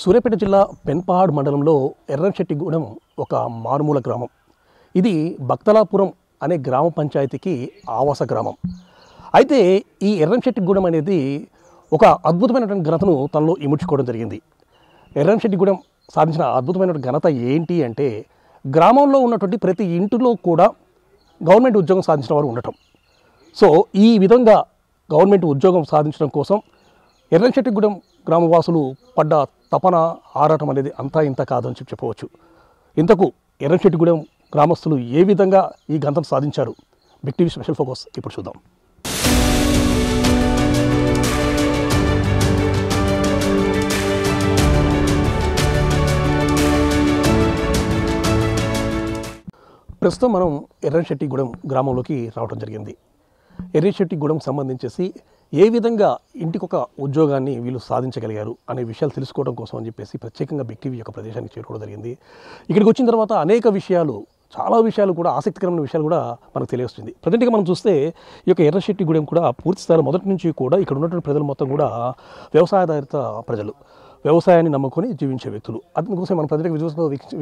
సూర్యాపేట జిల్లా పెన్పహాడ్ మండలంలో ఎర్రంశెట్టిగూడెం ఒక మారుమూల గ్రామం. ఇది భక్తలాపురం అనే గ్రామ పంచాయతీకి ఆవాస గ్రామం. అయితే ఈ ఎర్రంశెట్టిగూడెం అనేది ఒక అద్భుతమైనటువంటి ఘనతను తనలో ఇముడ్చుకోవడం జరిగింది. ఎర్రంశెట్టిగూడెం సాధించిన అద్భుతమైన ఘనత ఏంటి అంటే, గ్రామంలో ఉన్నటువంటి ప్రతి ఇంటిలో కూడా గవర్నమెంట్ ఉద్యోగం సాధించిన వారు ఉండటం. సో ఈ విధంగా గవర్నమెంట్ ఉద్యోగం సాధించడం కోసం ఎర్రంశెట్టిగూడెం గ్రామవాసులు పడ్డ తపన ఆరాటం అనేది అంతా ఇంత కాదని చెప్పవచ్చు. ఇంతకు ఎర్రంశెట్టిగూడెం గ్రామస్తులు ఏ విధంగా ఈ ఘనతను సాధించారు? బిగ్ టీవీ స్పెషల్ ఫోకస్ ఇప్పుడు చూద్దాం. ప్రస్తుతం మనం ఎర్రంశెట్టిగూడెం గ్రామంలోకి రావడం జరిగింది. ఎర్రంశెట్టిగూడెం సంబంధించేసి ఏ విధంగా ఇంటికొక ఉద్యోగాన్ని వీళ్ళు సాధించగలిగారు అనే విషయాలు తెలుసుకోవడం కోసం అని చెప్పేసి ప్రత్యేకంగా బిగ్ టీవీ యొక్క ప్రదేశానికి చేరుకోవడం జరిగింది. ఇక్కడికి వచ్చిన తర్వాత అనేక విషయాలు, చాలా విషయాలు కూడా, ఆసక్తికరమైన విషయాలు కూడా మనకు తెలియవస్తుంది. ప్రజెంట్గా మనం చూస్తే ఈ యొక్క ఎర్రంశెట్టిగూడెం కూడా పూర్తి స్థాయిలో మొదటి నుంచి కూడా ఇక్కడ ఉన్నటువంటి ప్రజలు మొత్తం కూడా వ్యవసాయాధారిత ప్రజలు, వ్యవసాయాన్ని నమ్ముకొని జీవించే వ్యక్తులు. అందుకోసం మనం ప్రజలకు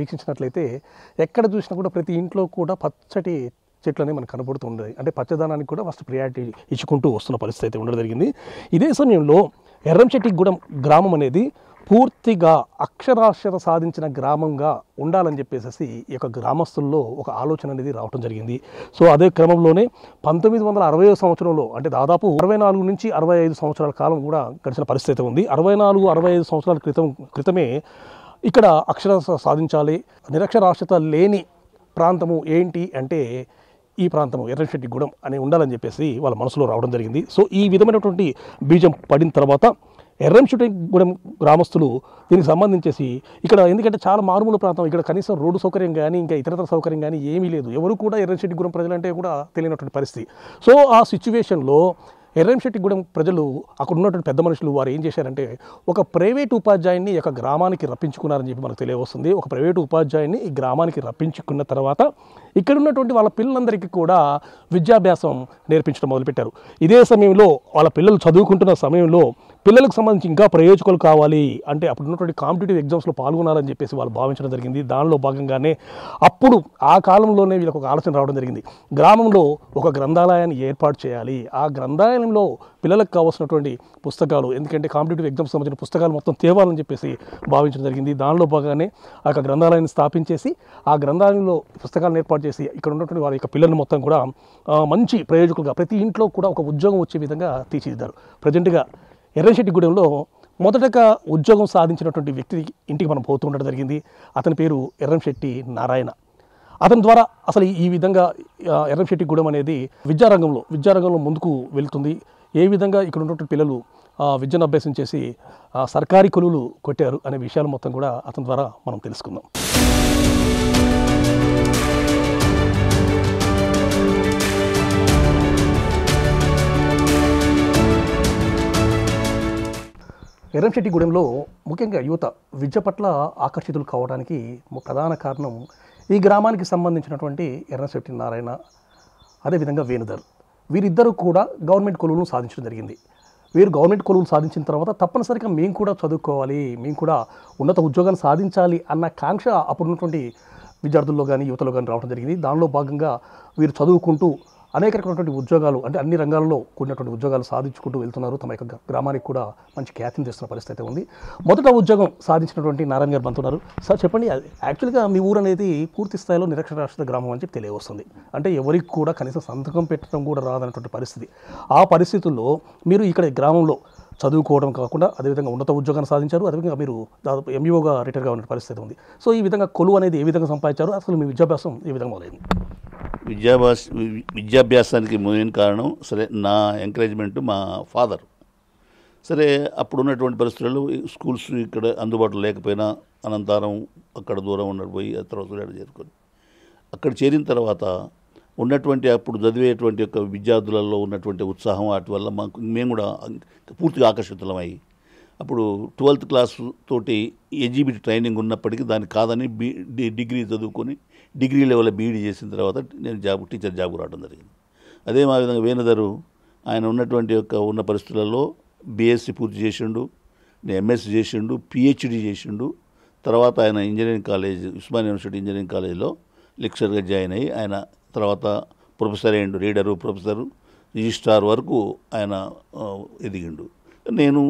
వీక్షించినట్లయితే ఎక్కడ చూసినా కూడా ప్రతి ఇంట్లో కూడా పచ్చటి చెట్లనే మనకు కనబడుతూ ఉండేది. అంటే పచ్చదనానికి కూడా ఫస్ట్ ప్రియారిటీ ఇచ్చుకుంటూ వస్తున్న పరిస్థితి అయితే ఉండడం జరిగింది. ఇదే సమయంలో ఎర్రంశెట్టిగూడెం గ్రామం అనేది పూర్తిగా అక్షరాస్యత సాధించిన గ్రామంగా ఉండాలని చెప్పేసి ఈ యొక్క గ్రామస్తుల్లో ఒక ఆలోచన అనేది రావడం జరిగింది. సో అదే క్రమంలోనే 1960 సంవత్సరంలో, అంటే దాదాపు 64 నుంచి 65 సంవత్సరాల కాలం కూడా గడిచిన పరిస్థితి ఉంది. 64-65 సంవత్సరాల క్రితమే ఇక్కడ అక్షరాస్యత సాధించాలి, నిరక్షరాస్యత లేని ప్రాంతము ఏంటి అంటే ఈ ప్రాంతము ఎర్రంశెట్టిగూడెం అని ఉండాలని చెప్పేసి వాళ్ళ మనసులో రావడం జరిగింది. సో ఈ విధమైనటువంటి బీజం పడిన తర్వాత ఎర్రంశెట్టిగూడెం గ్రామస్తులు దీనికి సంబంధించేసి ఇక్కడ, ఎందుకంటే చాలా మారుమూల ప్రాంతం, ఇక్కడ కనీసం రోడ్డు సౌకర్యం కానీ ఇంకా ఇతరతర సౌకర్యం కానీ ఏమీ లేదు. ఎవరు కూడా ఎర్రంశెట్టిగూడెం ప్రజలంటే కూడా తెలియనటువంటి పరిస్థితి. సో ఆ సిచ్యువేషన్లో ఎర్రంశెట్టిగూడెం ప్రజలు, అక్కడ ఉన్నటువంటి పెద్ద మనుషులు, వారు ఏం చేశారంటే ఒక ప్రైవేటు ఉపాధ్యాయుని ఈ యొక్క గ్రామానికి రప్పించుకున్నారని చెప్పి మనకు తెలియవస్తుంది. ఒక ప్రైవేటు ఉపాధ్యాయుని ఈ గ్రామానికి రప్పించుకున్న తర్వాత ఇక్కడ ఉన్నటువంటి వాళ్ళ పిల్లలందరికీ కూడా విద్యాభ్యాసం నేర్పించడం మొదలుపెట్టారు. ఇదే సమయంలో వాళ్ళ పిల్లలు చదువుకుంటున్న సమయంలో పిల్లలకు సంబంధించి ఇంకా ప్రయోజకులు కావాలి అంటే అప్పుడు ఉన్నటువంటి కాంపిటేటివ్ ఎగ్జామ్స్లో పాల్గొనాలని చెప్పేసి వాళ్ళు భావించడం జరిగింది. దానిలో భాగంగానే అప్పుడు ఆ కాలంలోనే వీళ్ళకి ఒక ఆలోచన రావడం జరిగింది. గ్రామంలో ఒక గ్రంథాలయాన్ని ఏర్పాటు చేయాలి, ఆ గ్రంథాలయంలో పిల్లలకు కావాల్సినటువంటి పుస్తకాలు, ఎందుకంటే కాంపిటేటివ్ ఎగ్జామ్స్ సంబంధించిన పుస్తకాలు మొత్తం తేవాలని చెప్పేసి భావించడం జరిగింది. దానిలో భాగంగానే ఆ యొక్క గ్రంథాలయాన్ని స్థాపించేసి ఆ గ్రంథాలయంలో పుస్తకాలను ఏర్పాటు చేసి ఇక్కడ ఉన్నటువంటి వారి యొక్క పిల్లల్ని మొత్తం కూడా మంచి ప్రయోజకులుగా, ప్రతి ఇంట్లో కూడా ఒక ఉద్యోగం వచ్చే విధంగా తీర్చిదిద్దారు. ప్రజెంట్గా ఎర్రంశెట్టిగూడెంలో మొదటగా ఉద్యోగం సాధించినటువంటి వ్యక్తి ఇంటికి మనం పోతూ ఉండడం జరిగింది. అతని పేరు ఎర్రంశెట్టి నారాయణ. అతని ద్వారా అసలు ఈ విధంగా ఎర్రంశెట్టిగూడెం అనేది విద్యారంగంలో ముందుకు వెళ్తుంది, ఏ విధంగా ఇక్కడ ఉన్నటువంటి పిల్లలు విద్యను అభ్యసం చేసి సర్కారీ కొలువులు కొట్టారు అనే విషయాలు మొత్తం కూడా అతని ద్వారా మనం తెలుసుకుందాం. ఎర్రంశెట్టిగూడెంలో ముఖ్యంగా యువత విద్య పట్ల ఆకర్షితులు కావడానికి ప్రధాన కారణం ఈ గ్రామానికి సంబంధించినటువంటి ఎర్రంశెట్టి నారాయణ, అదేవిధంగా వేణుధర్, వీరిద్దరూ కూడా గవర్నమెంట్ కొలువులను సాధించడం జరిగింది. వీరు గవర్నమెంట్ కొలువులు సాధించిన తర్వాత తప్పనిసరిగా మేము కూడా చదువుకోవాలి, మేము కూడా ఉన్నత ఉద్యోగాన్ని సాధించాలి అన్న కాంక్ష అప్పుడున్నటువంటి విద్యార్థుల్లో కానీ యువతలో కానీ రావడం జరిగింది. దానిలో భాగంగా వీరు చదువుకుంటూ అనేక రకమైనటువంటి ఉద్యోగాలు, అంటే అన్ని రంగాల్లో కూడినటువంటి ఉద్యోగాలు సాధించుకుంటూ వెళ్తున్నారు. తమ యొక్క గ్రామానికి కూడా మంచి ఖ్యాతిని తెస్తున్న పరిస్థితి ఉంది. మొదట ఉద్యోగం సాధించినటువంటి నారాయణ గారు బంతున్నారు. సార్ చెప్పండి, యాక్చువల్గా మీ ఊరు అనేది పూర్తి స్థాయిలో నిరక్షరాస్యత గ్రామం అని చెప్పి తెలియవస్తుంది. అంటే ఎవరికి కూడా కనీసం సంతకం పెట్టడం కూడా రాదన్నటువంటి పరిస్థితి. ఆ పరిస్థితుల్లో మీరు ఇక్కడ గ్రామంలో చదువుకోవడం కాకుండా అదేవిధంగా ఉన్నత ఉద్యోగాన్ని సాధించారు. అదేవిధంగా మీరు దాదాపు ఎంఈఓగా రిటైర్గా ఉన్న పరిస్థితి ఉంది. సో ఈ విధంగా కొలువు అనేది ఏ విధంగా సంపాదించారు, అసలు మీ విద్యాభ్యాసం ఏ విధంగా మొదలైంది? విద్యాభ్యాసానికి మెయిన్ కారణం సరే నా ఎంకరేజ్మెంట్ మా ఫాదర్. సరే అప్పుడు ఉన్నటువంటి పరిస్థితుల్లో స్కూల్స్ ఇక్కడ అందుబాటులో లేకపోయినా అనంతరం అక్కడ దూరం ఉండకపోయి తర్వాత చేరుకొని అక్కడ చేరిన తర్వాత ఉన్నటువంటి అప్పుడు చదివేటువంటి యొక్క విద్యార్థులలో ఉన్నటువంటి ఉత్సాహం వాటి వల్ల మేము కూడా పూర్తిగా ఆకర్షితులమై అప్పుడు 12th క్లాస్ తోటి ఎజిబిటి ట్రైనింగ్ ఉన్నప్పటికీ దానికి కాదని డిగ్రీ చదువుకొని డిగ్రీ లెవెల్లో బీఈడీ చేసిన తర్వాత నేను టీచర్ జాబ్ రావడం జరిగింది. అదే మా విధంగా వేణుధరు ఆయన ఉన్నటువంటి ఉన్న పరిస్థితులలో బీఎస్సీ పూర్తి చేసిండు, ఎంఎస్సీ చేసిండు, పిహెచ్డి చేసిండు. తర్వాత ఆయన engineering college, Osmania university engineering కాలేజీలో లెక్చరర్గా జాయిన్ అయ్యి ఆయన తర్వాత ప్రొఫెసర్ అయ్యిండు, రీడరు, ప్రొఫెసరు, రిజిస్ట్రార్ వరకు ఆయన ఎదిగిండు. నేను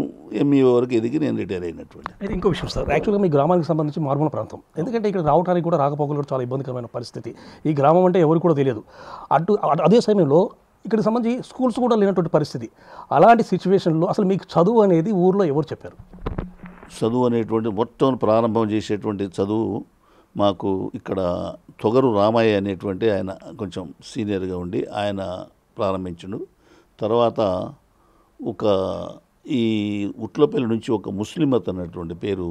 ఎంఈఓ వరకు ఎదిగి నేను రిటైర్ అయినటువంటి. అయితే ఇంకో విషయం సార్, యాక్చువల్గా మీ గ్రామానికి సంబంధించి మారుమూల ప్రాంతం, ఎందుకంటే ఇక్కడ రావడానికి కూడా రాకపోకలు కూడా చాలా ఇబ్బందికరమైన పరిస్థితి. ఈ గ్రామం అంటే ఎవరికి కూడా తెలియదు. అదే సమయంలో ఇక్కడికి సంబంధించి స్కూల్స్ కూడా లేనటువంటి పరిస్థితి. అలాంటి సిచ్యువేషన్లో అసలు మీకు చదువు అనేది ఊర్లో ఎవరు చెప్పారు? చదువు అనేటువంటి మొత్తం ప్రారంభం చేసేటువంటి చదువు మాకు ఇక్కడ తొగరు రామయ్య అనేటువంటి ఆయన కొంచెం సీనియర్గా ఉండి ఆయన ప్రారంభించిండు. తర్వాత ఒక ఈ ఉట్లపల్లి నుంచి ఒక ముస్లిమత్ అన్నటువంటి పేరు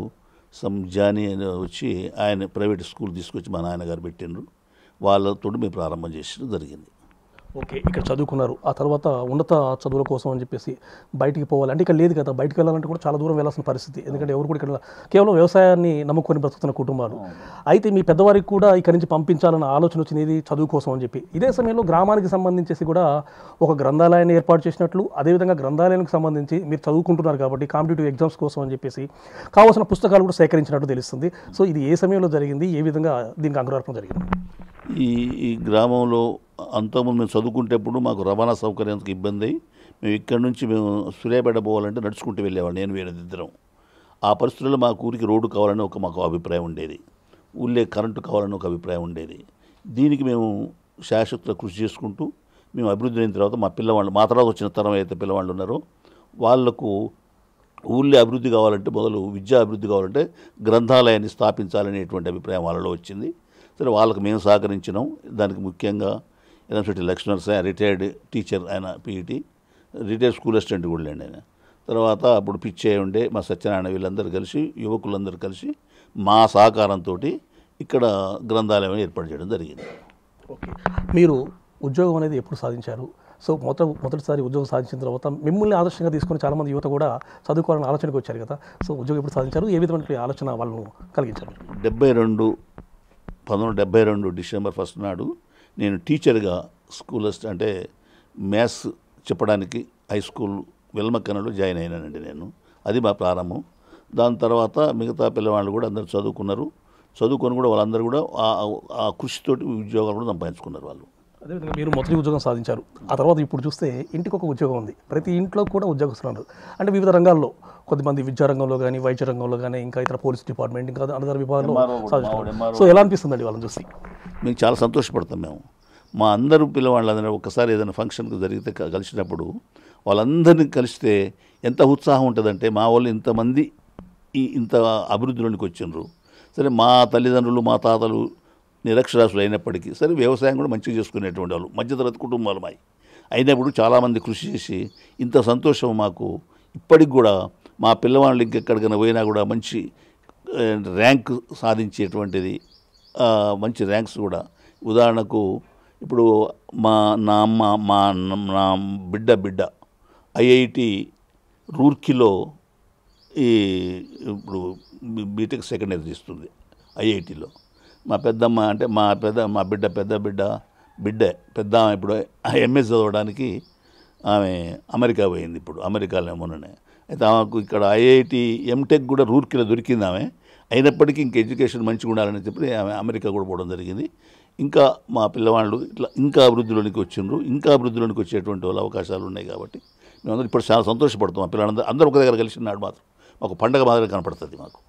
సంజాని అని వచ్చి ఆయన ప్రైవేట్ స్కూల్ తీసుకొచ్చి మా నాన్నగారు పెట్టిండ్రు. వాళ్ళతో మేము ప్రారంభం చేసడం జరిగింది. ఓకే, ఇక్కడ చదువుకున్నారు. ఆ తర్వాత ఉన్నత చదువుల కోసం అని చెప్పేసి బయటికి పోవాలి అంటే ఇక్కడ లేదు కదా, బయటికి వెళ్ళాలంటే కూడా చాలా దూరం వెళ్ళాల్సిన పరిస్థితి. ఎందుకంటే ఎవరు కూడా ఇక్కడ కేవలం వ్యవసాయాన్ని నమ్ముకొని బ్రతుకుతున్న కుటుంబాలు. అయితే మీ పెద్దవారికి కూడా ఇక్కడి నుంచి పంపించాలన్న ఆలోచన వచ్చినది చదువు కోసం అని చెప్పి. ఇదే సమయంలో గ్రామానికి సంబంధించేసి కూడా ఒక గ్రంథాలయాన్ని ఏర్పాటు చేసినట్లు, అదేవిధంగా గ్రంథాలయానికి సంబంధించి మీరు చదువుకుంటున్నారు కాబట్టి కాంపిటేటివ్ ఎగ్జామ్స్ కోసం అని చెప్పేసి కావాల్సిన పుస్తకాలు కూడా సేకరించినట్టు తెలుస్తుంది. సో ఇది ఏ సమయంలో జరిగింది, ఏ విధంగా దీనికి అంకురార్పణ జరిగింది? ఈ గ్రామంలో అంతకుముందు మేము చదువుకుంటేప్పుడు మాకు రవాణా సౌకర్యానికి ఇబ్బంది అయ్యి మేము ఇక్కడ నుంచి మేము సూర్యాపేట పోవాలంటే నడుచుకుంటూ వెళ్ళేవాళ్ళు, నేను వేరేదిద్దరం. ఆ పరిస్థితుల్లో మాకు ఊరికి రోడ్డు కావాలని మాకు అభిప్రాయం ఉండేది, ఊళ్ళే కరెంటు కావాలని ఒక అభిప్రాయం ఉండేది. దీనికి మేము శాశ్వత కృషి చేసుకుంటూ మేము అభివృద్ధి అయిన తర్వాత మా పిల్లవాళ్ళు, మా తర్వాత వచ్చిన తరం అయితే పిల్లవాళ్ళు ఉన్నారో వాళ్లకు ఊళ్ళో అభివృద్ధి కావాలంటే, మొదలు విద్యా అభివృద్ధి కావాలంటే గ్రంథాలయాన్ని స్థాపించాలనేటువంటి అభిప్రాయం వాళ్ళలో వచ్చింది. సరే, వాళ్ళకు మేము సహకరించినాం. దానికి ముఖ్యంగా university Lakshman sir retired teacher, ఆయన పీఈటీ రిటైర్డ్ స్కూల్ అసిస్టెంట్ కూడా లేండి ఆయన. తర్వాత అప్పుడు పిచ్చయ్య ఉండే మా సత్యనారాయణ, వీళ్ళందరూ కలిసి యువకులందరూ కలిసి మా సహకారంతో ఇక్కడ గ్రంథాలయం ఏర్పాటు చేయడం జరిగింది. ఓకే, మీరు ఉద్యోగం అనేది ఎప్పుడు సాధించారు? సో మొదటిసారి ఉద్యోగం సాధించిన తర్వాత మిమ్మల్ని ఆదర్శంగా తీసుకొని చాలామంది యువత కూడా చదువుకోవాలని ఆలోచనకు వచ్చారు కదా. సో ఉద్యోగం ఎప్పుడు సాధించారు, ఏ విధమైన ఆలోచన వాళ్ళను కలిగించారు? 1972 డిసెంబర్ 1 నాడు నేను టీచర్గా స్కూల్ అంటే మ్యాథ్స్ చెప్పడానికి హై స్కూల్ వెల్మక్కనలో జాయిన్ అయినానండి నేను. అది మా ప్రారంభం. దాని తర్వాత మిగతా పిల్లవాళ్ళు కూడా అందరూ చదువుకొని కూడా వాళ్ళందరూ కూడా ఆ కృషితోటి ఉద్యోగాలు కూడా సంపాదించుకున్నారు వాళ్ళు. అదేవిధంగా మీరు మొదటి ఉద్యోగం సాధించారు. ఆ తర్వాత ఇప్పుడు చూస్తే ఇంటికి ఒక ఉద్యోగం ఉంది, ప్రతి ఇంట్లో కూడా ఉద్యోగస్తున్నారు. అంటే వివిధ రంగాల్లో, కొద్దిమంది విద్యారంగంలో కానీ, వైద్య రంగంలో కానీ, ఇంకా ఇతర పోలీస్ డిపార్ట్మెంట్, ఇంకా అదర్ విభాగాల్లో సాధించారు. సో ఎలా అనిపిస్తుందండి వాళ్ళని చూసి? మేము చాలా సంతోషపడతాం. మేము మా అందరూ పిల్లవాళ్ళందరూ ఒక్కసారి ఏదైనా ఫంక్షన్కి జరిగితే కలిసినప్పుడు వాళ్ళందరినీ కలిస్తే ఎంత ఉత్సాహం ఉంటుందంటే, మా వాళ్ళు ఇంతమంది ఇంత అభివృద్ధిలోనికి వచ్చిండ్రు. సరే, మా తల్లిదండ్రులు మా తాతలు నిరక్షరాస్యులు అయినప్పటికీ సరే వ్యవసాయం కూడా మంచిగా చేసుకునేటువంటి వాళ్ళు, మధ్యతరగతి కుటుంబాలు మాయి అయినప్పుడు చాలామంది కృషి చేసి ఇంత సంతోషం మాకు ఇప్పటికి కూడా. మా పిల్లవాళ్ళు ఇంకెక్కడికైనా పోయినా కూడా మంచి ర్యాంక్ సాధించేటువంటిది, మంచి ర్యాంక్స్ కూడా. ఉదాహరణకు ఇప్పుడు నా బిడ్డ ఐఐటి రూర్కీలో ఇప్పుడు బీటెక్ సెకండ్ ఇయర్ తీస్తుంది ఐఐటిలో. మా పెద్దమ్మ అంటే మా బిడ్డ పెద్ద ఇప్పుడు ఎంఎస్ చదవడానికి ఆమె అమెరికా పోయింది. ఇప్పుడు అమెరికాలో మొన్ననే. అయితే ఆమెకు ఇక్కడ ఐఐటి ఎంటెక్ కూడా రూర్కీలో దొరికింది ఆమె. అయినప్పటికీ ఇంక ఎడ్యుకేషన్ మంచిగా ఉండాలని చెప్పి ఆమె అమెరికా కూడా పోవడం జరిగింది. ఇంకా మా పిల్లవాళ్ళు ఇట్లా ఇంకా అభివృద్ధిలోనికి వచ్చిండ్రు. ఇంకా అభివృద్ధిలోనికి వచ్చేటువంటి వాళ్ళ అవకాశాలు ఉన్నాయి. కాబట్టి మేమందరం ఇప్పుడు చాలా సంతోషపడతాం. మా పిల్లలందరూ అందరూ ఒక దగ్గర కలిసి నాడు మాత్రం మాకు పండగ మాదిరిగా కనపడుతుంది మాకు.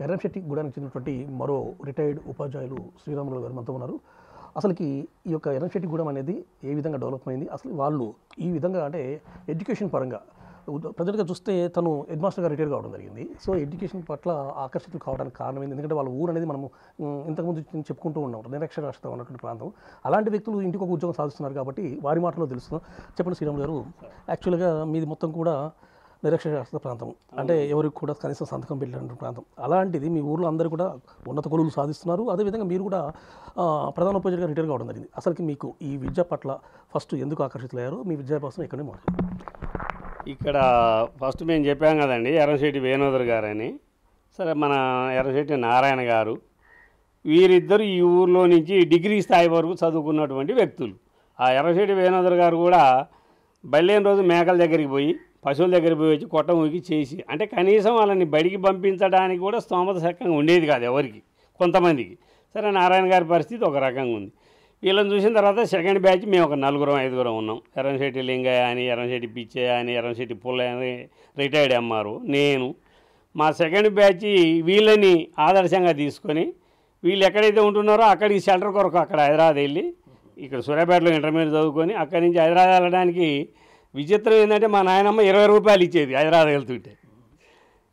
ఎర్రంశెట్టిగూడానికి చెందినటువంటి మరో రిటైర్డ్ ఉపాధ్యాయులు శ్రీరాములు గారు మనతో ఉన్నారు. అసలుకి ఈ యొక్క ఎర్రంశెట్టిగూడెం అనేది ఏ విధంగా డెవలప్ అయింది, అసలు వాళ్ళు ఈ విధంగా అంటే ఎడ్యుకేషన్ పరంగా ప్రజలుగా చూస్తే తను హెడ్ మాస్టర్గా రిటైర్ కావడం జరిగింది. సో ఎడ్యుకేషన్ పట్ల ఆకర్షితులు కావడానికి కారణం ఏంది? ఎందుకంటే వాళ్ళ ఊరు అనేది మనము ఇంతకుముందు చెప్పుకుంటూ ఉన్నాం, నిరక్షరాస్యత ఉన్నటువంటి ప్రాంతం. అలాంటి వ్యక్తులు ఇంటికి ఒక ఉద్యోగం సాధిస్తున్నారు కాబట్టి వారి మాటలో తెలుస్తున్నాం. చెప్పండి శ్రీరాములు గారు, యాక్చువల్గా మీది మొత్తం కూడా నిరక్షరాస్యత ప్రాంతం, అంటే ఎవరికి కూడా కనీసం సంతకం పెట్టిన ప్రాంతం. అలాంటిది మీ ఊర్లో అందరూ కూడా ఉన్నత కొలువులు సాధిస్తున్నారు. అదేవిధంగా మీరు కూడా ప్రధాన ఉపాధ్యాయుడిగా రిటైర్ కావడం జరిగింది. అసలుకి మీకు ఈ విద్య పట్ల ఫస్ట్ ఎందుకు ఆకర్షితులయ్యారు? మీ విద్యాభ్యాసం ఎక్కడే మొదలు? ఇక్కడ ఫస్ట్ మేము చెప్పాం కదండి, ఎర్రంశెట్టి వేణోదర్ గారని. సరే, మన ఎర్రంశెట్టి నారాయణ గారు వీరిద్దరు ఈ ఊర్లో నుంచి డిగ్రీ స్థాయి వరకు చదువుకున్నటువంటి వ్యక్తులు. ఆ ఎర్రశెట్టి వేణోదర్ గారు కూడా బయలుదేరిన రోజు మేకల దగ్గరికి పోయి పశువుల దగ్గరికి పోయి వచ్చి కొట్ట ఊకి చేసి, అంటే కనీసం వాళ్ళని బడికి పంపించడానికి కూడా స్తోమత సక్కంగా ఉండేది కాదు ఎవరికి, కొంతమందికి. సరే, నారాయణ గారి పరిస్థితి ఒక రకంగా ఉంది. వీళ్ళని చూసిన తర్వాత సెకండ్ బ్యాచ్ మేము ఒక 4-5 ఉన్నాం. ఎర్రంశెట్టి లింగయ్య అని, ఎర్రంశెట్టి పిచ్చయ్య అని, ఎర్రంశెట్టి పుల్లయ్య అని రిటైర్డ్ అమ్మారు, నేను. మా సెకండ్ బ్యాచ్ వీళ్ళని ఆదర్శంగా తీసుకొని వీళ్ళు ఎక్కడైతే ఉంటున్నారో అక్కడికి షెల్టర్ కొరకు అక్కడ హైదరాబాద్ వెళ్ళి, ఇక్కడ సూర్యాపేటలో ఇంటర్మీడియట్ చదువుకొని అక్కడి నుంచి హైదరాబాద్ వెళ్ళడానికి విచిత్రం ఏంటంటే మా నాయనమ్మ 20 రూపాయలు ఇచ్చేది హైదరాబాద్ వెళ్తుంటే.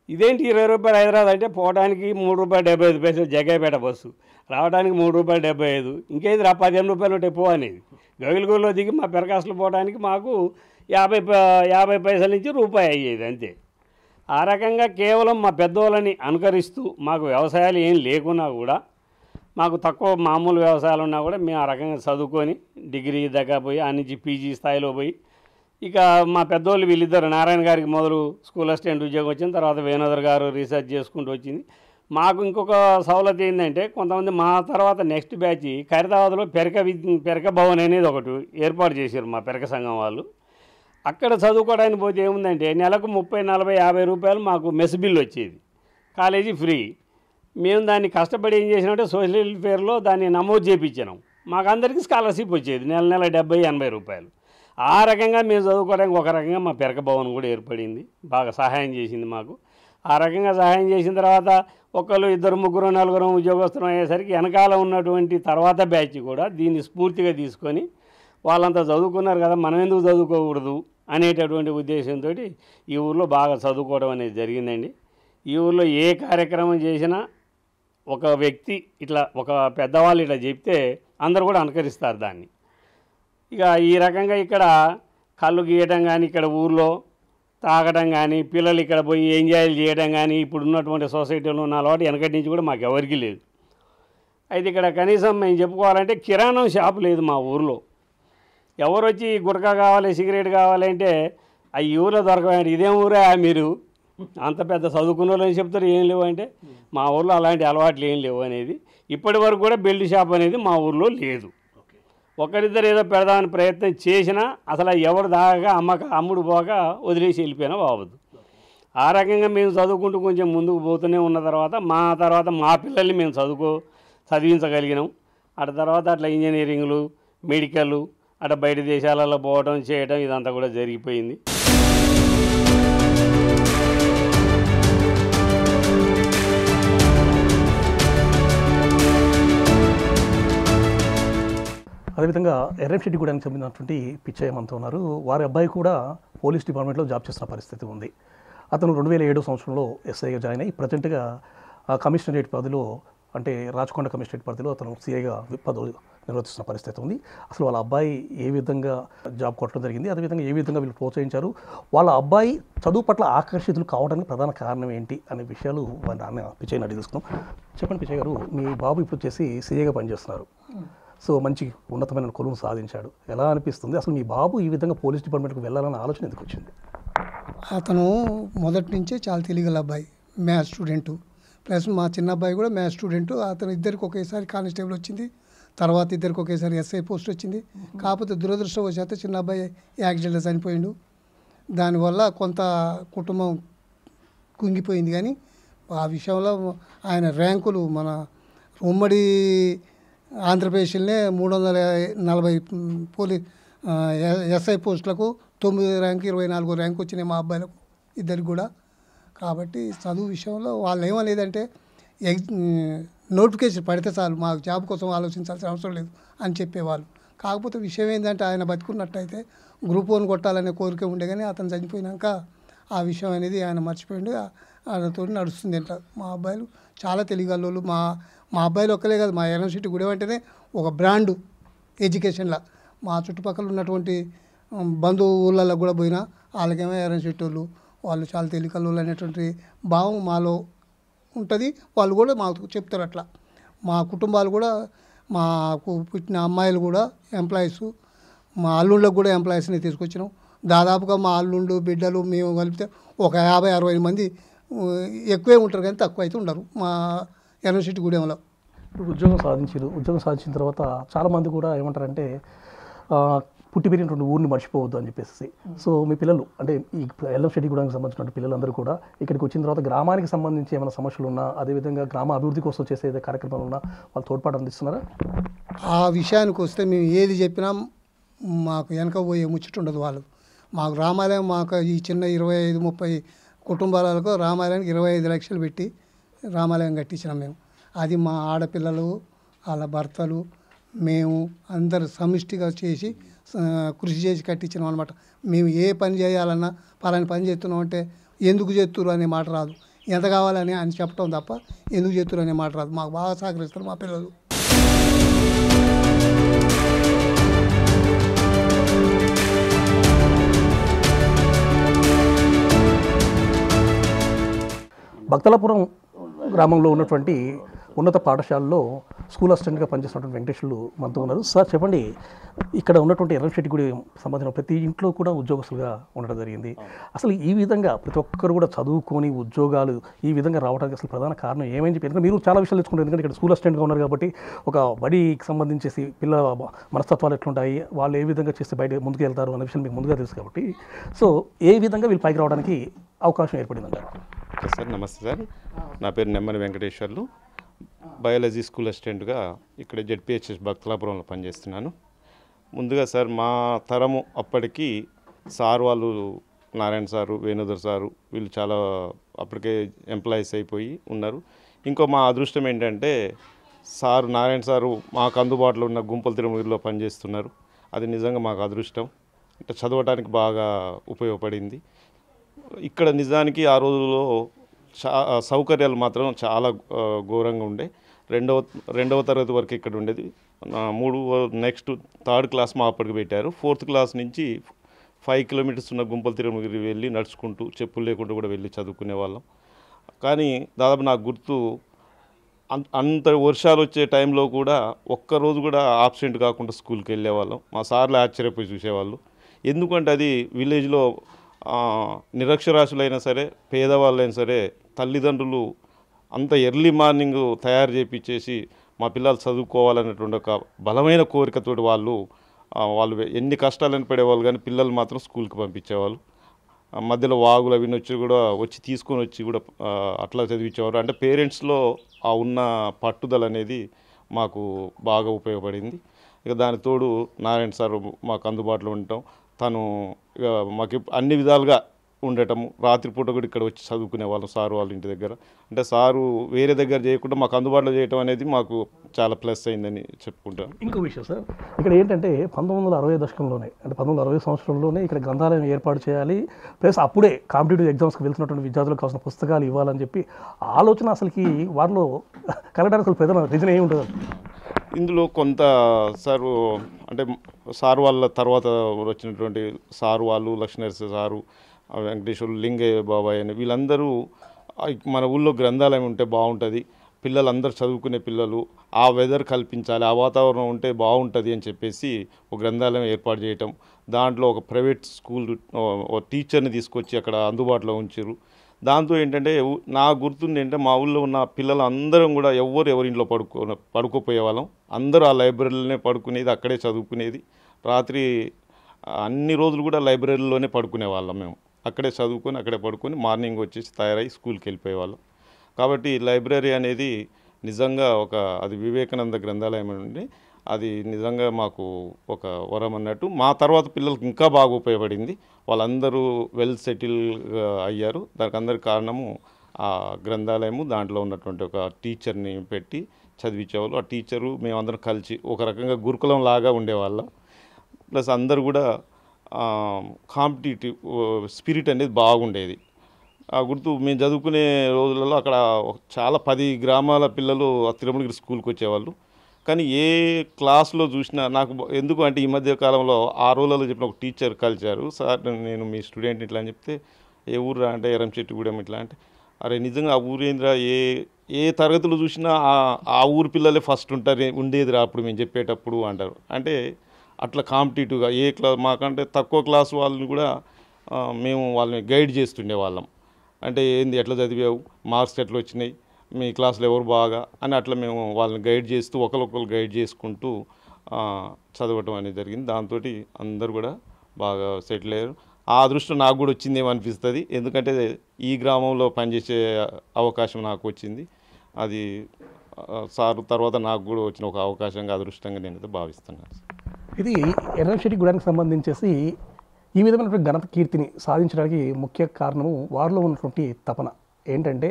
ఇదేంటి 20 రూపాయలు హైదరాబాద్ అంటే, పోవడానికి ₹3.75 జగ్గయ్యపేట బస్సు, రావడానికి ₹3.75, ఇంకేది 15 రూపాయలు ఉంటే పో అనేది. గవిలగూరులో దిగి మా పెరకాసులు పోవడానికి మాకు 50 పైసల నుంచి రూపాయి అయ్యేది అంతే. ఆ రకంగా కేవలం మా పెద్దోళ్ళని అనుకరిస్తూ మాకు వ్యవసాయాలు ఏం లేకున్నా కూడా, మాకు తక్కువ మామూలు వ్యవసాయాలు ఉన్నా కూడా మేము ఆ రకంగా చదువుకొని డిగ్రీ దాకా పోయి ఆ నుంచి పీజీ స్థాయిలో పోయి, ఇక మా పెద్దోళ్ళు వీళ్ళిద్దరు, నారాయణ గారికి మొదలు స్కూల్ అసిస్టెంట్ ఉద్యోగం వచ్చింది, తర్వాత వేణోదర్ గారు రీసెర్చ్ చేసుకుంటూ వచ్చింది. మాకు ఇంకొక సౌలత్ ఏంటంటే, కొంతమంది మా తర్వాత నెక్స్ట్ బ్యాచ్ ఖైరతాబాద్లో పెరక భవన్ అనేది ఒకటి ఏర్పాటు చేశారు మా పెరక సంఘం వాళ్ళు. అక్కడ చదువుకోవడానికి పోతే ఏముందంటే, నెలకు 30-40-50 రూపాయలు మాకు మెస్ బిల్ వచ్చేది, కాలేజీ ఫ్రీ. మేము దాన్ని కష్టపడి ఏం చేసినామంటే సోషల్ వెల్ఫేర్లో దాన్ని నమోదు చేయించినాం. మాకు అందరికీ స్కాలర్షిప్ వచ్చేది నెల 70-80 రూపాయలు. ఆ రకంగా మేము చదువుకోవడానికి ఒక రకంగా మా పెరక భవన్ కూడా ఏర్పడింది, బాగా సహాయం చేసింది మాకు. ఆ రకంగా సహాయం చేసిన తర్వాత 1, 2, 3, 4 ఉద్యోగస్తులు అయ్యేసరికి వెనకాల ఉన్నటువంటి తర్వాత బ్యాచ్ కూడా దీన్ని స్ఫూర్తిగా తీసుకొని, వాళ్ళంతా చదువుకున్నారు కదా, మనం ఎందుకు చదువుకోకూడదు అనేటటువంటి ఉద్దేశంతో ఈ ఊళ్ళో బాగా చదువుకోవడం అనేది జరిగిందండి. ఈ ఊళ్ళో ఏ కార్యక్రమం చేసినా ఒక వ్యక్తి ఇట్లా, ఒక పెద్దవాళ్ళు ఇట్లా చెప్తే అందరూ కూడా అనుకరిస్తారు దాన్ని. ఇక ఈ రకంగా ఇక్కడ కళ్ళు గీయడం కానీ, ఇక్కడ ఊర్లో తాగడం కానీ, పిల్లలు ఇక్కడ పోయి ఎంజాయ్ చేయడం కానీ, ఇప్పుడు ఉన్నటువంటి సొసైటీలో ఉన్న అలవాటు వెనకటి నుంచి కూడా మాకు ఎవరికి లేదు. అయితే ఇక్కడ కనీసం మేము చెప్పుకోవాలంటే కిరాణం షాపు లేదు మా ఊర్లో. ఎవరు వచ్చి గుట్కా కావాలి, సిగరెట్ కావాలంటే ఈ ఊళ్ళో దొరకవండి. ఇదేం ఊరే మీరు అంత పెద్ద చదువుకున్న వాళ్ళు అని చెప్తారు, ఏం లేవు అంటే మా ఊర్లో అలాంటి అలవాట్లు ఏం లేవు అనేది. ఇప్పటి వరకు కూడా బెల్ట్ షాప్ అనేది మా ఊర్లో లేదు. ఒకరిద్దరు ఏదో పెడదామని ప్రయత్నం చేసినా అసలు ఎవరు దాకా అమ్ముడు పోక వదిలేసి వెళ్ళిపోయినా బావద్దు. ఆ రకంగా మేము చదువుకుంటూ కొంచెం ముందుకు పోతూనే ఉన్న తర్వాత మా పిల్లల్ని మేము చదివించగలిగినాం. అటు తర్వాత అట్లా ఇంజనీరింగ్లు, మెడికల్, అటు బయట దేశాలలో పోవడం చేయడం ఇదంతా కూడా జరిగిపోయింది. అదేవిధంగా ఎర్రంశెట్టిగూడెంకి చెందినటువంటి పిచ్చయ్య మనతో ఉన్నారు. వారి అబ్బాయి కూడా పోలీస్ డిపార్ట్మెంట్లో జాబ్ చేస్తున్న పరిస్థితి ఉంది. అతను 2007 సంవత్సరంలో ఎస్ఐగా జాయిన్ అయ్యి ప్రజెంట్గా కమిషనరేట్ పరిధిలో, అంటే రాచకొండ కమిషనరేట్ పరిధిలో అతను సిఐగా పదవి నిర్వర్తిస్తున్న పరిస్థితి ఉంది. అసలు వాళ్ళ అబ్బాయి ఏ విధంగా జాబ్ కొట్టడం జరిగింది, అదేవిధంగా ఏ విధంగా వీళ్ళు ప్రోత్సహించారు, వాళ్ళ అబ్బాయి చదువు పట్ల ఆకర్షితులు కావడానికి ప్రధాన కారణం ఏంటి అనే విషయాలు వాళ్ళ నాన్న పిచ్చయ్యని అడిగి తెలుసుకున్నాం. చెప్పండి పిచ్చయ్య గారు, మీ బాబు ఇప్పుడు వచ్చేసి సిఐగా పనిచేస్తున్నారు. సో మంచి ఉన్నతమైన కొలువును సాధించాడు. ఎలా అనిపిస్తుంది? అసలు మీ బాబు ఈ విధంగా పోలీస్ డిపార్ట్మెంట్కి వెళ్ళాలన్న ఆలోచన ఎందుకు వచ్చింది? అతను మొదటి నుంచే చాలా తెలియగల అబ్బాయి, మ్యాథ్స్ స్టూడెంటు, ప్లస్ మా చిన్న అబ్బాయి కూడా మ్యాథ్స్ స్టూడెంటు. అతను ఇద్దరికి ఒకేసారి కానిస్టేబుల్ వచ్చింది, తర్వాత ఇద్దరికి ఒకేసారి ఎస్ఐ పోస్ట్ వచ్చింది. కాకపోతే దురదృష్టవశాత్తు చిన్న అబ్బాయి యాక్సిడెంట్లో చనిపోయిండు. దానివల్ల కొంత కుటుంబం కుంగిపోయింది. కానీ ఆ విషయంలో ఆయన ర్యాంకులు మన ఉమ్మడి ఆంధ్రప్రదేశ్లోనే 340 ఎస్ఐ పోస్టులకు 9వ ర్యాంకు 24వ ర్యాంకు వచ్చినాయి మా అబ్బాయిలకు ఇద్దరికి కూడా. కాబట్టి చదువు విషయంలో వాళ్ళు ఏమనేదంటే నోటిఫికేషన్ పడితే చాలు, మాకు జాబ్ కోసం ఆలోచించాల్సిన అవసరం లేదు అని చెప్పేవాళ్ళు. కాకపోతే విషయం ఏంటంటే ఆయన బతుకున్నట్టయితే గ్రూప్ 1 కొట్టాలనే కోరిక ఉండే, కానీ అతను చనిపోయినాక ఆ విషయం అనేది ఆయన మర్చిపోయిండు. ఆయనతో నడుస్తుంది అంట. మా అబ్బాయిలు చాలా తెలియగలవాళ్ళు. మా అబ్బాయిలు ఒక్కలే కాదు, మా ఎర్రంశెట్టిగూడెం అంటేనే ఒక బ్రాండు ఎడ్యుకేషన్లో. మా చుట్టుపక్కల ఉన్నటువంటి బంధువులలో కూడా పోయినా వాళ్ళకేమో ఎర్రంశెట్టి వాళ్ళు చాలా తెలియగలవాళ్ళు అనేటువంటి భావం మాలో ఉంటుంది. వాళ్ళు కూడా మాకు చెప్తారు అట్లా. మా కుటుంబాలు కూడా, మాకు పుట్టిన అమ్మాయిలు కూడా ఎంప్లాయీస్, మా అల్లుళ్ళకు కూడా ఎంప్లాయీస్ని తీసుకొచ్చినాం. దాదాపుగా మా అల్లుళ్ళు బిడ్డలు మేము కలిపితే ఒక 50-60 మంది ఎక్కువే ఉంటారు, కానీ తక్కువ అయితే ఉండరు మా ఎర్రంశెట్టిగూడెంలో. ఉద్యోగం సాధించారు. ఉద్యోగం సాధించిన తర్వాత చాలామంది కూడా ఏమంటారంటే ఆ, పుట్టి పెరిగినటువంటి ఊరిని మర్చిపోవద్దు అని చెప్పేసి. సో మీ పిల్లలు అంటే ఈ ఎల్లంశెట్టిగూడెంకి సంబంధించిన పిల్లలందరూ కూడా ఇక్కడికి వచ్చిన తర్వాత గ్రామానికి సంబంధించి ఏమైనా సమస్యలు ఉన్నా, అదేవిధంగా గ్రామ అభివృద్ధి కోసం చేసే ఏదైనా కార్యక్రమాలు ఉన్నా వాళ్ళు తోడ్పాటు అందిస్తున్నారా? ఆ విషయానికి వస్తే మేము ఏది చెప్పినా మాకు వెనక పోయే ముచ్చట ఉండదు. వాళ్ళు మాకు రామాలయం, మాకు ఈ చిన్న 25-30 కుటుంబాలకు రామాలయానికి 25 లక్షలు పెట్టి రామాలయం కట్టించినాం మేము. అది మా ఆడపిల్లలు, వాళ్ళ భర్తలు, మేము అందరు సమిష్టిగా చేసి కృషి చేసి కట్టించినాం అనమాట. మేము ఏ పని చేయాలన్నా పలాని పని చేస్తున్నాం అంటే ఎందుకు చేస్తున్నారు అనే మాట రాదు. ఎంత కావాలని అని చెప్పడం తప్ప ఎందుకు చేస్తున్నారు అనే మాట రాదు. మాకు బాగా సహకరిస్తారు మా పిల్లలు. భక్తలాపురం గ్రామంలో ఉన్నటువంటి ఉన్నత పాఠశాలలో స్కూల్ అసిస్టెంట్గా పనిచేస్తున్నటువంటి వెంకటేశ్వర్లు మనతో ఉన్నారు. సార్ చెప్పండి, ఇక్కడ ఉన్నటువంటి ఎర్రంశెట్టిగూడెం సంబంధించిన ప్రతి ఇంట్లో కూడా ఉద్యోగస్తులుగా ఉండడం జరిగింది. అసలు ఈ విధంగా ప్రతి ఒక్కరు కూడా చదువుకొని ఉద్యోగాలు ఈ విధంగా రావడానికి అసలు ప్రధాన కారణం ఏమని చెప్పి, ఎందుకంటే మీరు చాలా విషయాలు తెలుసుకుంటారు. ఎందుకంటే ఇక్కడ స్కూల్ అసిస్టెంట్గా ఉన్నారు కాబట్టి ఒక బడికి సంబంధించేసి పిల్లల మనస్తత్వాలు ఎట్లుంటాయి, వాళ్ళు ఏ విధంగా చేస్తే బయట ముందుకు వెళ్తారు అనే విషయం మీకు ముందుగా తెలుసు కాబట్టి, సో ఏ విధంగా వీళ్ళు పైకి రావడానికి అవకాశం ఏర్పడిందంటారు? ఓకే సార్, నమస్తే సార్. నా పేరు నెమ్మని వెంకటేశ్వర్లు. బయాలజీ స్కూల్ అసిస్టెంట్గా ఇక్కడ జెడ్పిహెచ్ఎస్ భక్తలాపురంలో పనిచేస్తున్నాను. ముందుగా సార్ మా తరము అప్పటికి సార్ వాళ్ళు నారాయణ సారు, వేణుధర్ సారు వీళ్ళు చాలా అప్పటికే ఎంప్లాయీస్ అయిపోయి ఉన్నారు. ఇంకో మా అదృష్టం ఏంటంటే సారు నారాయణ సారు మాకు అందుబాటులో ఉన్న గుంపల తిరుమలలో పనిచేస్తున్నారు. అది నిజంగా మాకు అదృష్టం. అంటే చదవడానికి బాగా ఉపయోగపడింది. ఇక్కడ నిజానికి ఆ రోజుల్లో సౌకర్యాలు మాత్రం చాలా ఘోరంగా ఉండే. రెండవ తరగతి వరకు ఇక్కడ ఉండేది. నెక్స్ట్ 3rd క్లాస్ మా అప్పటికి పెట్టారు. 4th క్లాస్ నుంచి 5 కిలోమీటర్స్ ఉన్న గుంపల తిరుమలగిరి వెళ్ళి నడుచుకుంటూ చెప్పులు లేకుండా కూడా వెళ్ళి చదువుకునే వాళ్ళం. కానీ దాదాపు నాకు గుర్తు అంత వర్షాలు వచ్చే టైంలో కూడా ఒక్కరోజు కూడా ఆబ్సెంట్ కాకుండా స్కూల్కి వెళ్ళేవాళ్ళం. మా సార్లు ఆశ్చర్యపోయి చూసేవాళ్ళు. ఎందుకంటే అది విలేజ్లో నిరక్షరాస్యులైనా సరే పేదవాళ్ళైనా సరే తల్లిదండ్రులు అంత ఎర్లీ మార్నింగ్ తయారు చేయించేసి మా పిల్లలు చదువుకోవాలనేటువంటి ఒక బలమైన కోరికతోటి వాళ్ళు ఎన్ని కష్టాలను పడేవాళ్ళు కానీ పిల్లలు మాత్రం స్కూల్కి పంపించేవాళ్ళు. మధ్యలో వాగులు అవి వచ్చి తీసుకొని వచ్చి కూడా అట్లా చదివించేవారు. అంటే పేరెంట్స్లో ఆ ఉన్న పట్టుదల అనేది మాకు బాగా ఉపయోగపడింది. ఇక దాని తోడు నారాయణ సార్ మాకు అందుబాటులో ఉండటం, తను ఇక మాకు అన్ని విధాలుగా ఉండటం, రాత్రిపూట కూడా ఇక్కడ వచ్చి చదువుకునే వాళ్ళం సారు వాళ్ళ ఇంటి దగ్గర. అంటే సారు వేరే దగ్గర చేయకుండా మాకు అందుబాటులో చేయటం అనేది మాకు చాలా ప్లస్ అయిందని చెప్పుకుంటాం. ఇంకో విషయం సార్, ఇక్కడ ఏంటంటే 1960 దశకంలోనే అంటే 1960 సంవత్సరంలోనే ఇక్కడ గ్రంథాలయం ఏర్పాటు చేయాలి, ప్లస్ అప్పుడే కాంపిటేటివ్ ఎగ్జామ్స్కి వెళ్తున్నటువంటి విద్యార్థులకు కావాల్సిన పుస్తకాలు ఇవ్వాలని చెప్పి ఆలోచన అసలుకి వారిలో కలగడానికి అసలు ప్రధాన రీజన్ ఏమి ఉంటుంది? ఇందులో కొంత సారు అంటే సారు వాళ్ళ తర్వాత వచ్చినటువంటి సారు వాళ్ళు లక్ష్మీనరసింహ సారు, వెంకటేశ్వర్లు, లింగయ్య బాబాయ్ అని వీళ్ళందరూ మన ఊళ్ళో గ్రంథాలయం ఉంటే బాగుంటుంది, పిల్లలందరూ చదువుకునే పిల్లలు ఆ వెదర్ కల్పించాలి, ఆ వాతావరణం ఉంటే బాగుంటుంది అని చెప్పేసి ఒక గ్రంథాలయం ఏర్పాటు చేయటం. దాంట్లో ఒక ప్రైవేట్ స్కూల్ టీచర్ని తీసుకొచ్చి అక్కడ అందుబాటులో ఉంచారు. దాంతో ఏంటంటే నాకు గుర్తుంది ఏంటంటే మా ఊళ్ళో ఉన్న పిల్లలు అందరం కూడా ఎవరింట్లో పడుకోపోయే వాళ్ళం. అందరూ ఆ లైబ్రరీలోనే పడుకునేది, అక్కడే చదువుకునేది. రాత్రి అన్ని రోజులు కూడా లైబ్రరీలోనే పడుకునే వాళ్ళం. మేము అక్కడే చదువుకొని అక్కడే పడుకొని మార్నింగ్ వచ్చేసి తయారై స్కూల్కి వెళ్ళిపోయేవాళ్ళం. కాబట్టి లైబ్రరీ అనేది నిజంగా అది వివేకానంద గ్రంథాలయం నుండి అది నిజంగా మాకు ఒక వరం అన్నట్టు. మా తర్వాత పిల్లలకు ఇంకా బాగా ఉపయోగపడింది. వాళ్ళందరూ వెల్ సెటిల్ అయ్యారు. దానికి అందరి కారణము ఆ గ్రంథాలయము, దాంట్లో ఉన్నటువంటి ఒక టీచర్ని పెట్టి చదివించేవాళ్ళు. ఆ టీచరు మేమందరం కలిసి ఒక రకంగా గురుకులం లాగా ఉండేవాళ్ళం. ప్లస్ అందరు కూడా కాంపిటేటివ్ స్పిరిట్ అనేది బాగుండేది. ఆ గుర్తు మేము చదువుకునే రోజులలో అక్కడ చాలా 10 గ్రామాల పిల్లలు ఆ తిరుమలగిరి స్కూల్కి వచ్చేవాళ్ళు. కానీ ఏ క్లాస్లో చూసినా నాకు ఎందుకు అంటే ఈ మధ్య కాలంలో ఆ రోజులలో చెప్పిన ఒక టీచర్ కలిశారు. సార్ నేను మీ స్టూడెంట్ ఇట్లా అని చెప్తే, ఏ ఊరు అంటే ఎర్రంశెట్టిగూడెం ఇట్లా అంటే, అరే నిజంగా ఆ ఊరేంద్ర ఏ తరగతులు చూసినా ఆ ఊరు పిల్లలే ఫస్ట్ ఉండేదిరా అప్పుడు మేము చెప్పేటప్పుడు అంటారు. అంటే అట్లా కాంపిటేటివ్గా మాకంటే తక్కువ క్లాస్ వాళ్ళని కూడా మేము వాళ్ళని గైడ్ చేస్తుండే వాళ్ళం. అంటే ఏంది, ఎట్లా చదివావు, మార్క్స్ ఎట్లా వచ్చినాయి, మీ క్లాస్లో ఎవరు బాగా అని అట్లా మేము వాళ్ళని గైడ్ చేస్తూ ఒకరికొకరు గైడ్ చేసుకుంటూ చదవటం అనేది జరిగింది. దాంతో అందరు కూడా బాగా సెటిల్ అయ్యారు. ఆ అదృష్టం నాకు కూడా వచ్చిందేమో అనిపిస్తుంది, ఎందుకంటే ఈ గ్రామంలో పనిచేసే అవకాశం నాకు వచ్చింది. అది సార్ తర్వాత నాకు కూడా వచ్చిన ఒక అవకాశంగా అదృష్టంగా నేనైతే భావిస్తున్నాను. ఇది ఎర్రంశెట్టిగూడెంకి సంబంధించేసి ఈ విధమైనటువంటి ఘనత కీర్తిని సాధించడానికి ముఖ్య కారణము వారిలో ఉన్నటువంటి తపన ఏంటంటే,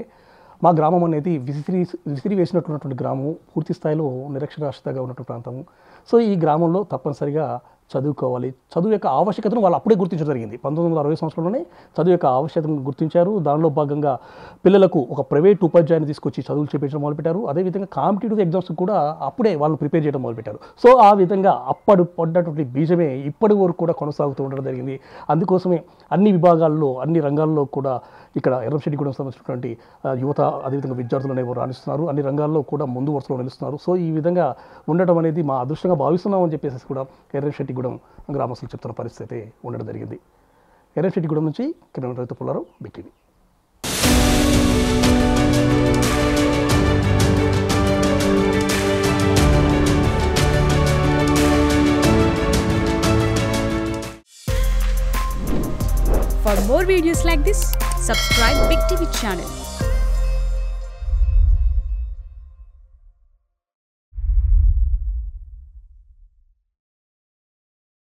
మా గ్రామం అనేది విసిరి వేసినటువంటి గ్రామం, పూర్తి స్థాయిలో నిరక్షరాస్యతగా ఉన్నటువంటి ప్రాంతము. సో ఈ గ్రామంలో తప్పనిసరిగా చదువుకోవాలి, చదువు యొక్క ఆవశ్యకతను వాళ్ళు అప్పుడే గుర్తించడం జరిగింది. 1960 సంవత్సరంలోనే చదువు యొక్క ఆవశ్యకతను గుర్తించారు. దానిలో భాగంగా పిల్లలకు ఒక ప్రైవేట్ ఉపాధ్యాయుని తీసుకొచ్చి చదువులు చేపించడం మొదలుపెట్టారు. అదేవిధంగా కాంపిటేటివ్ ఎగ్జామ్స్ కూడా అప్పుడే వాళ్ళు ప్రిపేర్ చేయడం మొదలుపెట్టారు. సో ఆ విధంగా అప్పుడు పడ్డటువంటి బీజమే ఇప్పటి వరకు కూడా కొనసాగుతూ ఉండడం జరిగింది. అందుకోసమే అన్ని విభాగాల్లో, అన్ని రంగాల్లో కూడా ఇక్కడ ఎర్రంశెట్టిగూడెం సంబంధించినటువంటి యువత, అదేవిధంగా విద్యార్థులు అనేవి రాణిస్తున్నారు. అన్ని రంగాల్లో కూడా ముందు వరుసలో నిలుస్తున్నారు. సో ఈ విధంగా ఉండటం అనేది మా అదృష్టంగా భావిస్తున్నామని చెప్పేసి కూడా ఎర్రంశెట్టిగూడెం గ్రామస్తులు చెప్తున్న పరిస్థితి ఉండడం జరిగింది. ఎర్రంశెట్టిగూడెం నుంచి కిరణ్ రైతు Pullarao, Big TV. For more videos like this, subscribe Big TV channel.